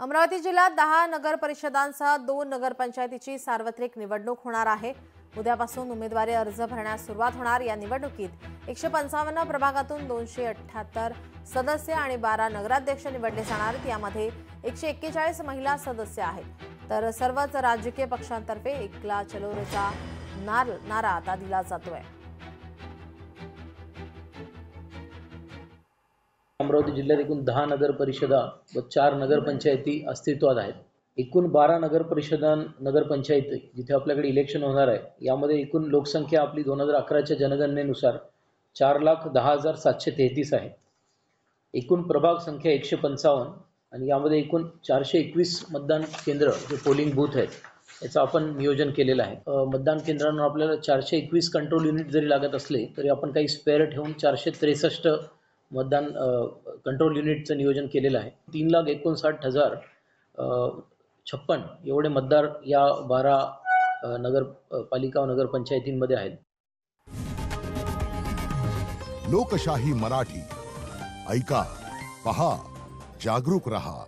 अमरावती जिल्ह्यात 10 नगर परिषदांसह 2 नगरपंचायतीची सार्वत्रिक निवडणूक होणार आहे। उद्यापासून उमेदवारी अर्ज भरण्यास सुरुवात होणार। या निवडणुकीत 155 प्रभागातून 278 सदस्य आणि 12 नगराध्यक्ष निवडले जाणार आहेत। यामध्ये 141 महिला सदस्य आहेत। तर सर्वच राजकीय पक्षांतर्फे एकला चलोरेचा नारा आता दिला जातोय। अमरावती जिल्ह्यात एकूण 10 नगर परिषदा व 4 नगरपंचायती अस्तित्वात आहेत। एकूण 12 नगरपंचायती जिथे आपल्याकडे इलेक्शन होणार आहे, यामध्ये एकूण लोकसंख्या आपली 2011च्या जनगणनेनुसार 4,10,733 आहे। एकूण प्रभाग संख्या 155 आणि यामध्ये एकूण 421 मतदान केंद्र जे पोलिंग बूथ आहेत याचं आपण नियोजन केलेलं आहे। मतदान केंद्रांवर आपल्याला 421 कंट्रोल युनिट जरी लागत असले तरी आपण काही स्पेअर ठेवून 463 मतदान कंट्रोल युनिटचं नियोजन केलेलं आहे। 3,59,056 एवढे मतदार या 12 नगरपालिका व नगरपंचायतींमध्ये आहेत। लोकशाही मराठी ऐका, पहा, जागरूक रहा।